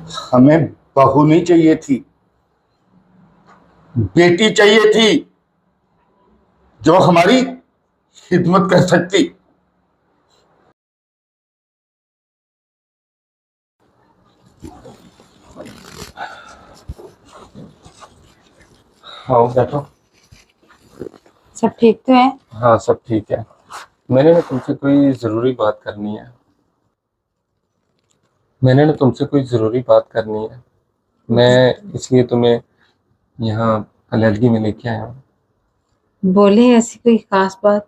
हमें बहू नहीं चाहिए थी, बेटी चाहिए थी जो हमारी खिदमत कर सकती। हाँ बैठो। सब ठीक तो है? हाँ सब ठीक है। मैंने ना तुमसे कोई ज़रूरी बात करनी है। मैं इसलिए तुम्हें यहाँ अलहदगी में लेके आया हूँ। बोले ऐसी कोई खास बात?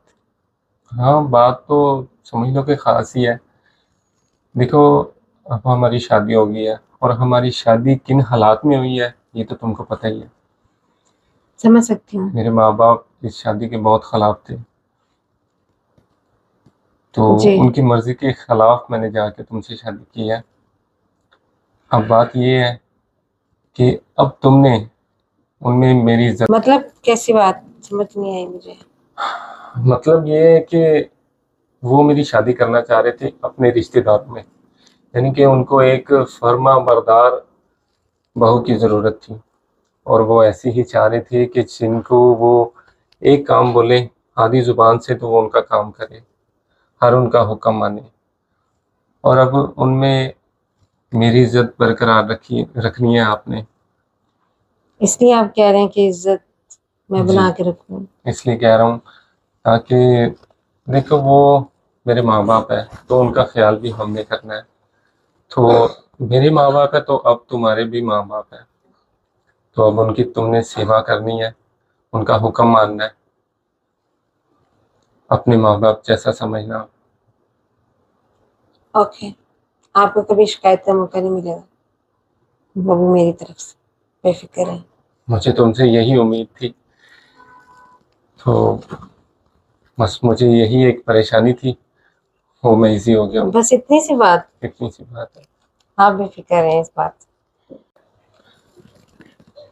हाँ बात तो समझ लो कि ख़ास ही है। देखो, अब हमारी शादी हो गई है और हमारी शादी किन हालात में हुई है ये तो तुमको पता ही है। समझ सकती हूँ। मेरे माँ बाप इस शादी के बहुत ख़िलाफ़ थे, तो जी। उनकी मर्ज़ी के ख़िलाफ़ मैंने जाके तुमसे शादी की है। अब बात ये है कि अब तुमने उनमें मेरी इज़्ज़त, मतलब कैसी बात? समझ नहीं आई मुझे। मतलब ये है कि वो मेरी शादी करना चाह रहे थे अपने रिश्तेदारों में, यानी कि उनको एक फर्माबरदार बहू की ज़रूरत थी और वो ऐसी ही चाह रहे थे कि जिनको वो एक काम बोले आधी ज़ुबान से तो वो उनका काम करे, हर उनका हुक्म माने। और अब उनमें मेरी इज़्ज़त बरकरार रखनी है आपने। इसलिए आप कह रहे हैं कि इज्जत मैं जी, बना के रखूं? इसलिए कह रहा हूँ ताकि देखो वो मेरे माँ बाप है तो उनका ख्याल भी हमने करना है। तो मेरे माँ बाप है तो अब तुम्हारे भी माँ बाप है, तो अब उनकी तुमने सेवा करनी है, उनका हुक्म मानना है, अपने माँ बाप जैसा समझना। ओके। आपको कभी शिकायत का मौका नहीं मिलेगा, वो भी मेरी तरफ से। बेफिक्र है। मुझे तुमसे यही उम्मीद थी, तो बस मुझे यही एक परेशानी थी, वो मैं इजी हो गया हूँ। बस इतनी सी बात? इतनी सी बात है। आप बेफिक्र हैं इस बात से।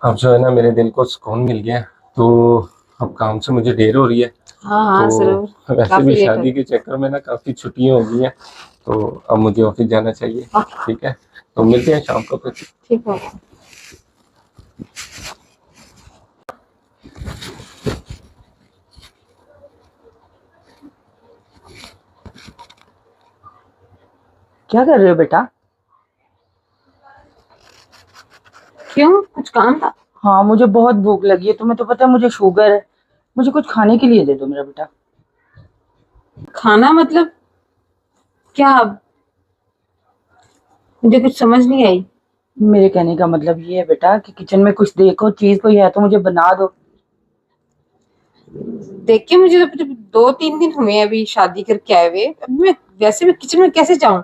अब जो है ना मेरे दिल को सुकून मिल गया, तो अब काम से मुझे देर हो रही है। हाँ हाँ तो जरूर। वैसे काफी भी लेट हो शादी गई। के चक्कर में ना काफ़ी छुट्टियाँ हो गई हैं, तो अब मुझे ऑफिस जाना चाहिए। ओके। ठीक है, तो मिलते हैं शाम को फिर। ठीक है। क्या कर रहे हो बेटा? क्यों, कुछ काम था? हाँ मुझे बहुत भूख लगी है, तुम्हें तो पता है मुझे शुगर है। मुझे कुछ खाने के लिए दे दो मेरा बेटा। खाना मतलब क्या? मुझे कुछ समझ नहीं आई। मेरे कहने का मतलब ये है बेटा कि किचन में कुछ देखो, चीज कोई है तो मुझे बना दो। देख के मुझे तो 2-3 दिन हुए हैं अभी शादी करके आए हुए, अभी मैं वैसे भी किचन में कैसे जाऊं?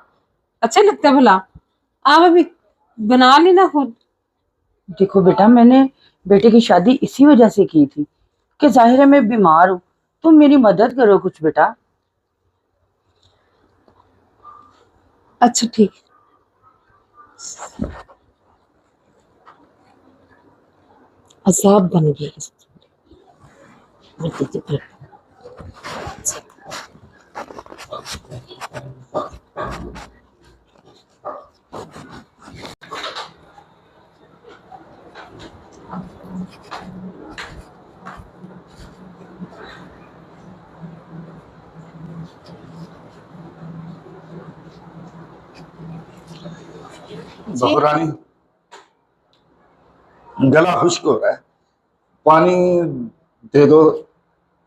अच्छा लगता है भला? आप अभी बना लेना खुद। देखो बेटा, मैंने बेटे की शादी इसी वजह से की थी कि जाहिर है मैं बीमार हूँ, तुम मेरी मदद करो कुछ बेटा। अच्छा ठीक। अजाब बन गई। बहरानी, गला खुश्क हो रहा है, पानी दे दो,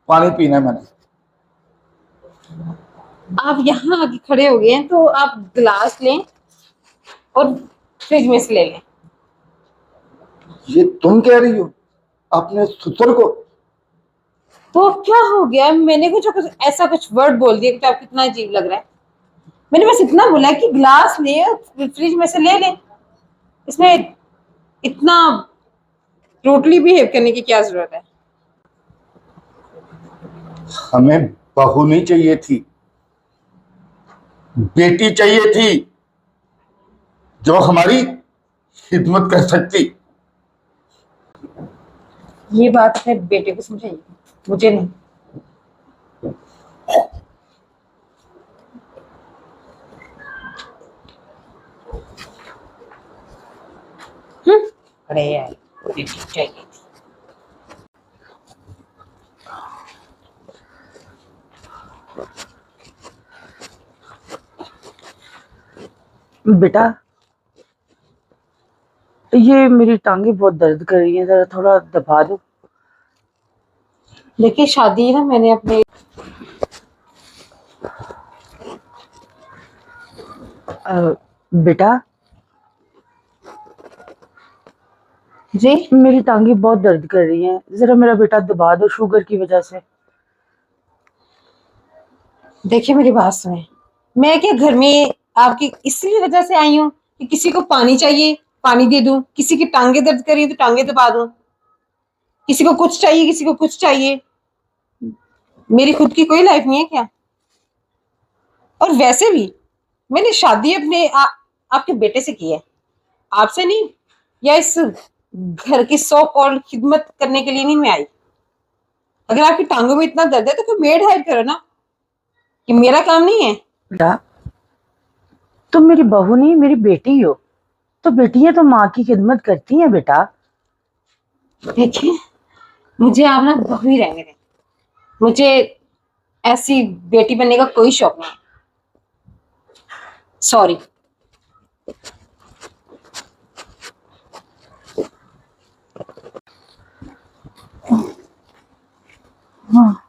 पानी पीना है मैंने। आप यहाँ आके खड़े हो गए हैं तो आप गिलास लें और फ्रिज में से ले लें। ये तुम कह रही हो अपने ससुर को? तो क्या हो गया? मैंने कुछ ऐसा कुछ वर्ड बोल दिया कि आपको कितना अजीब लग रहा है? मैंने बस इतना बोला कि गिलास ले और फ्रिज में से ले लें। इसमें इतना टोटली बिहेव करने की क्या जरूरत है? हमें बहू नहीं चाहिए थी, बेटी चाहिए थी जो हमारी खिदमत कर सकती। ये बात अपने बेटे को समझाइए, मुझे नहीं। पड़े यार, पूरी ठीक चाहिए थी। बेटा, ये मेरी टांगे बहुत दर्द कर रही है, जरा थोड़ा दबा दो। देखिए शादी ना मैंने अपने बेटा, जी मेरी टांगे बहुत दर्द कर रही हैं, जरा मेरा बेटा दबा दो, शुगर की वजह से। देखिए मेरी बात सुने, मैं क्या घर में आपकी इसलिए वजह से आई हूँ कि किसी को पानी चाहिए पानी दे दूं, किसी की टांगे दर्द करी तो टांगे दबा दूं, किसी को कुछ चाहिए किसी को कुछ चाहिए। मेरी खुद की कोई लाइफ नहीं है क्या? और वैसे भी मैंने शादी अपने आपके बेटे से की है, आपसे नहीं, या इस घर की सो कॉल्ड खिदमत करने के लिए नहीं मैं आई। अगर आपकी टांगों में इतना दर्द है तो कोई मेड हायर करो ना, कि मेरा काम नहीं है। बेटा, तुम मेरी बहू नहीं, मेरी बेटी हो, तो बेटियां तो माँ की खिदमत करती हैं बेटा। देखिए मुझे आप ना बहू ही रहने दें, मुझे ऐसी बेटी बनने का कोई शौक नहीं। सॉरी। हाँ,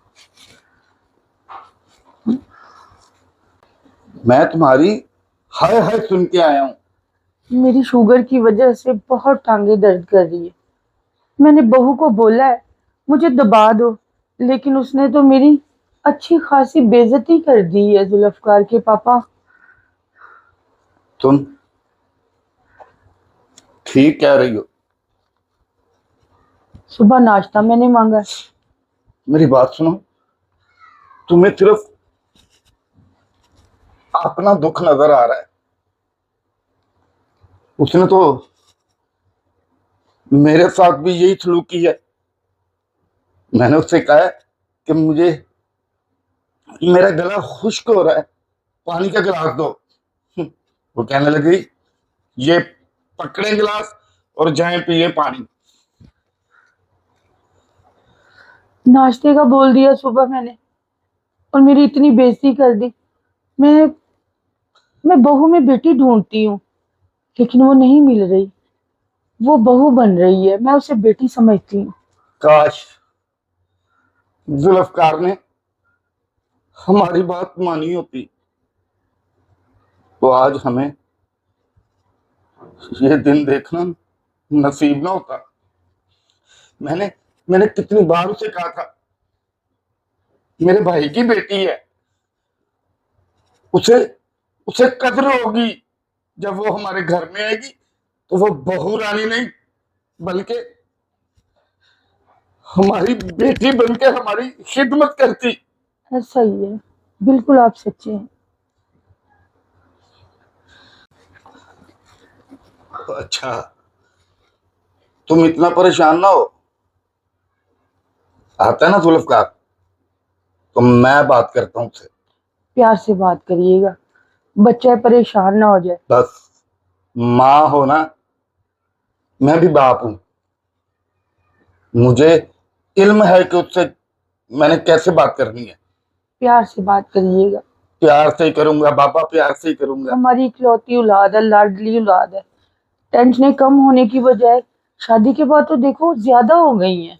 मैं तुम्हारी हाय हाय सुन के आया हूँ। मेरी शुगर की वजह से बहुत टांगे दर्द कर रही है। मैंने बहू को बोला है मुझे दबा दो, लेकिन उसने तो मेरी अच्छी खासी बेइज्जती कर दी है जुल्फकार के पापा। तुम ठीक कह रही हो। सुबह नाश्ता मैंने मांगा, मेरी बात सुनो, तुम्हें सिर्फ अपना दुख नजर आ रहा है। उसने तो मेरे साथ भी यही सलूक की है। मैंने उससे कहा है कि मुझे मेरा गला खुश्क हो रहा है, पानी का गिलास दो। वो कहने लगी ये पकड़े गिलास और जाएं पिए पानी। नाश्ते का बोल दिया सुबह मैंने, और मेरी इतनी बेइज्जती कर दी। मैं मैं बहू में बेटी ढूंढती हूँ, लेकिन वो नहीं मिल रही, वो बहू बन रही है, मैं उसे बेटी समझती हूँ। काश जुल्फकार ने हमारी बात मानी होती, तो आज हमें ये दिन देखना नसीब ना होता। मैंने मैंने कितनी बार उसे कहा था, मेरे भाई की बेटी है, उसे उसे कद्र होगी। जब वो हमारे घर में आएगी तो वो बहू रानी नहीं बल्कि हमारी बेटी बनके हमारी खिदमत करती। ऐसा ही है, बिल्कुल आप सच्चे हैं। अच्छा, तुम इतना परेशान ना हो। आता है ना जुल्फकार, तो मैं बात करता हूँ उससे। प्यार से बात करिएगा, बच्चा परेशान ना हो जाए। बस माँ हो ना, मैं भी बाप हूं। मुझे इल्म है कि उससे मैंने कैसे बात करनी है। प्यार से बात करिएगा, प्यार से ही करूंगा बाबा, प्यार से ही करूंगा। हमारी इकलौती औलाद है, लाडली औलाद है। टेंशनें कम होने की बजाय शादी के बाद तो देखो ज्यादा हो गई हैं।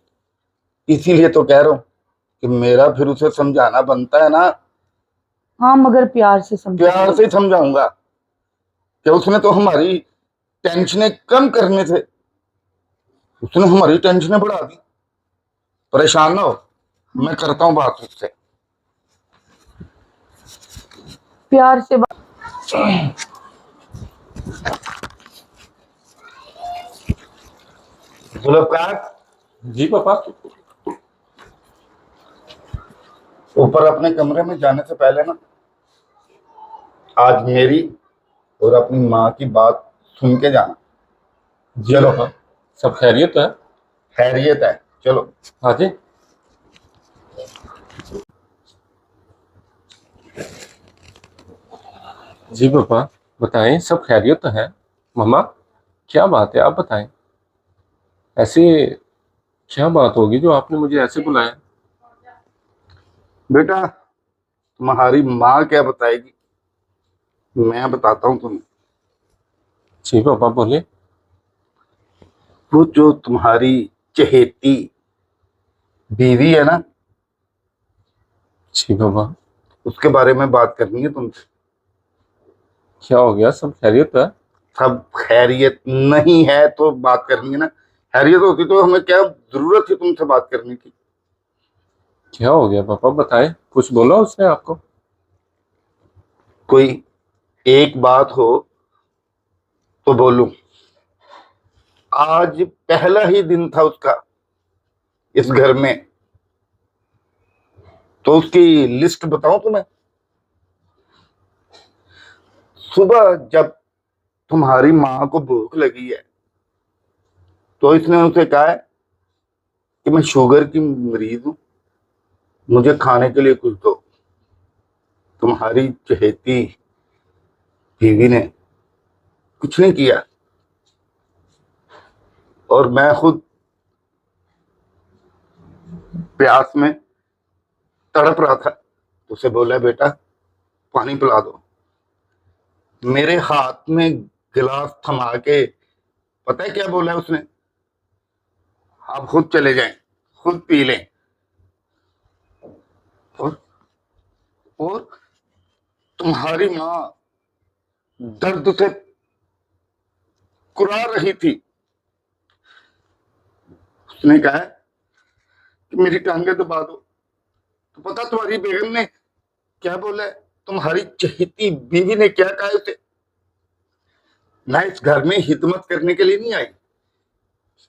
इसीलिए तो कह रहा हूं कि मेरा फिर उसे समझाना बनता है ना। हाँ, मगर प्यार से प्यार समझाइए। से ही समझाऊंगा कि उसने तो हमारी टेंशनें कम करने से उसने हमारी टेंशनें बढ़ा दी। परेशान ना हो, मैं करता हूँ बात उससे। प्यार से बात। जुल्फकार, जी पापा। ऊपर अपने कमरे में जाने से पहले ना आज मेरी और अपनी माँ की बात सुन के जाना। जी चलो। पापा, सब खैरियत है? खैरियत है, चलो। हाँ जी। जी पापा, बताएं, सब खैरियत तो है? मम्मा, क्या बात है, आप बताएं। ऐसे क्या बात होगी जो आपने मुझे ऐसे बुलाया? बेटा, तुम्हारी माँ क्या बताएगी, मैं बताता हूँ तुम्हें। जी पापा बोले। वो जो तुम्हारी चहेती बीवी है ना, जी पापा। उसके बारे में बात करनी है तुमसे। क्या हो गया, सब खैरियत है? सब खैरियत नहीं है तो बात करनी है ना। खैरियत होती तो हमें क्या जरूरत थी तुमसे बात करने की। क्या हो गया पापा, बताए, कुछ बोला उसने आपको? कोई एक बात हो तो बोलूं। आज पहला ही दिन था उसका इस घर में, तो उसकी लिस्ट बताऊं तुम्हें। सुबह जब तुम्हारी माँ को भूख लगी है तो इसने उनसे कहा है कि मैं शुगर की मरीज हूं, मुझे खाने के लिए कुछ दो। तुम्हारी चहेती बीवी ने कुछ नहीं किया, और मैं खुद प्यास में तड़प रहा था, तो उसे बोला, बेटा पानी पिला दो। मेरे हाथ में गिलास थमा के पता है क्या बोला है उसने, आप खुद चले जाएं, खुद पी लें। और और तुम्हारी माँ दर्द से कुरा रही थी। उसने कहा है कि मेरी टांगे दबा दो। तो पता तुम्हारी बेगम ने क्या बोला है, तुम्हारी चहेती बीवी ने क्या कहा है उसे। मैं इस घर में हिदमत करने के लिए नहीं आई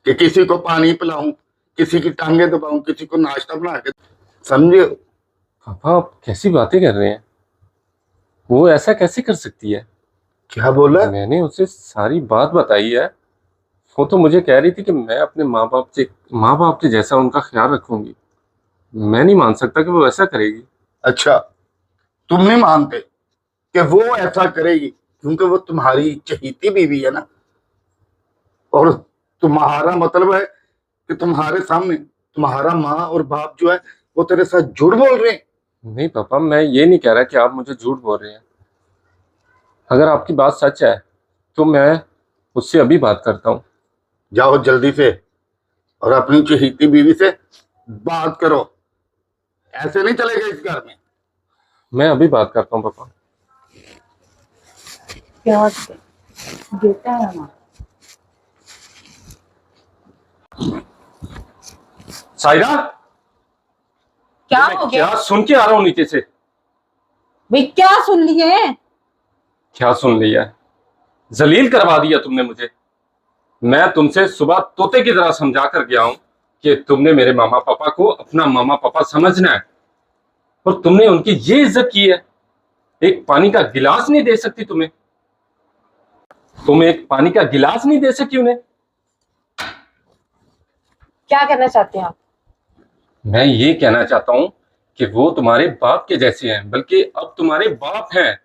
कि किसी को पानी पिलाऊं, किसी की टांगे दबाऊं, किसी को नाश्ता बना के, समझे। पापा आप कैसी बातें कर रहे हैं? वो ऐसा कैसे कर सकती है? क्या बोला। मैंने उसे सारी बात बताई है। वो तो मुझे कह रही थी कि मैं अपने माँ बाप के जैसा उनका ख्याल रखूंगी। मैं नहीं मान सकता कि वो ऐसा करेगी। अच्छा, तुम नहीं मानते कि वो ऐसा करेगी क्योंकि वो तुम्हारी चहेती बीवी है ना, और तुम्हारा मतलब है कि तुम्हारे सामने तुम्हारा माँ और बाप जो है वो तेरे साथ झूठ बोल रहे हैं। नहीं पापा, मैं ये नहीं कह रहा कि आप मुझे झूठ बोल रहे हैं। अगर आपकी बात सच है तो मैं उससे अभी बात करता हूँ। जाओ जल्दी से और अपनी चहेती बीवी से बात करो, ऐसे नहीं चलेगा इस घर में। मैं अभी बात करता हूँ पापा। क्या बेटा है हमारा। सायरा, क्या मैं हो गया क्या सुन के आ रहा हूँ नीचे से? भाई, क्या सुन लिए है? क्या सुन लिया है? जलील करवा दिया तुमने मुझे। मैं तुमसे सुबह तोते की तरह समझा कर गया हूं कि तुमने मेरे मामा पापा को अपना मामा पापा समझना है, और तुमने उनकी ये इज्जत की है। एक पानी का गिलास नहीं दे सकती तुम्हें? तुम एक पानी का गिलास नहीं दे सकी उन्हें? क्या करना चाहते हैं आप? मैं ये कहना चाहता हूं कि वो तुम्हारे बाप के जैसे हैं, बल्कि अब तुम्हारे बाप हैं,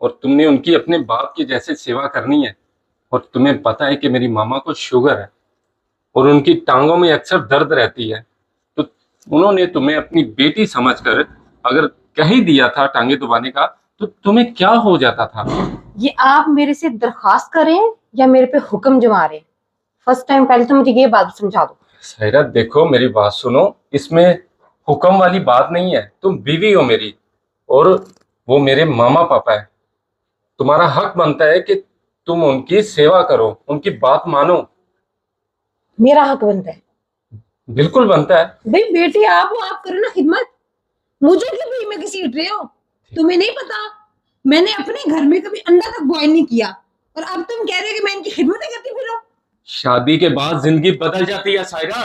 और तुमने उनकी अपने बाप के जैसे सेवा करनी है। और तुम्हें पता है कि मेरी मामा को शुगर है और उनकी टांगों में अक्सर दर्द रहती है। तो उन्होंने तुम्हें अपनी बेटी समझकर अगर कह ही दिया था टांगे दबाने का, तो तुम्हें क्या हो जाता था? ये आप मेरे से दरखास्त करें या मेरे पे हुक्म जमा रहे हैं? फर्स्ट टाइम पहले तो मुझे ये बात समझा दो। सायरा देखो, मेरी बात सुनो। इसमें हुक्म वाली बात नहीं है। तुम बीवी हो मेरी, और वो मेरे मामा पापा है। तुम्हारा हक बनता है कि तुम उनकी सेवा करो, उनकी बात मानो। मेरा हक बनता है? बिल्कुल बनता है। भाई बेटी आप हो, आप करो ना खिदमत। मुझे क्यों भाई में घसीट रहे हो? तुम्हें नहीं पता मैंने अपने घर में कभी अंडा तक बॉयल नहीं किया, और अब तुम कह रहे हो कि मैं इनकी खिदमत करती फिरूं? शादी के बाद जिंदगी बदल जाती है सायरा।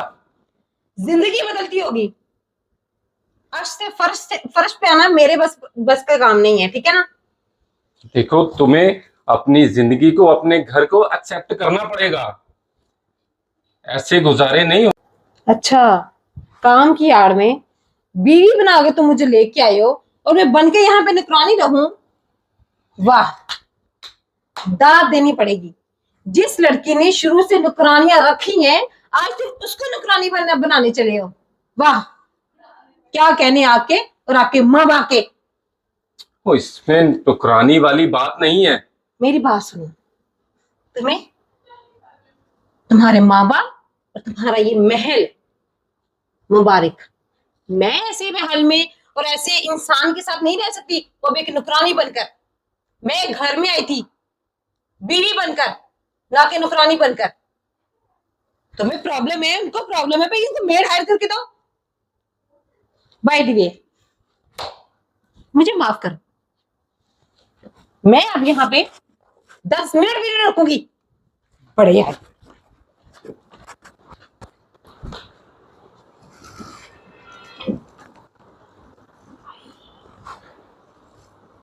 जिंदगी बदलती होगी। फर्श पे आना मेरे बस का काम नहीं है, ठीक है ना? देखो, तुम्हें अपनी जिंदगी को, अपने घर को एक्सेप्ट करना पड़ेगा। ऐसे गुजारे नहीं हो। अच्छा, काम की आड़ में बीवी बना के तुम मुझे लेके आए हो और मैं बन के यहाँ पे नौकरानी रहूं? वाह, दाद देनी पड़ेगी। जिस लड़की ने शुरू से नौकरानियां रखी हैं आज तुम उसको नौकरानी बनाने चले हो। वाह, क्या कहने आपके और आपके माँ बाप के। वो इसमें नुकरानी वाली बात नहीं है। मेरी बात सुनो, तुम्हें तुम्हारे माँ बाप और तुम्हारा ये महल मुबारक। मैं ऐसे महल में और ऐसे इंसान के साथ नहीं रह सकती, वो भी एक नुकरानी बनकर। मैं घर में आई थी बीवी बनकर, ना कि नुकरानी बनकर। तुम्हें प्रॉब्लम है, उनको प्रॉब्लम है, भाई उनको मेड हायर करके दो। बाय द वे, मुझे माफ करो, मैं अब यहाँ पे 10 मिनट भी नहीं रुकूंगी। बड़े यार।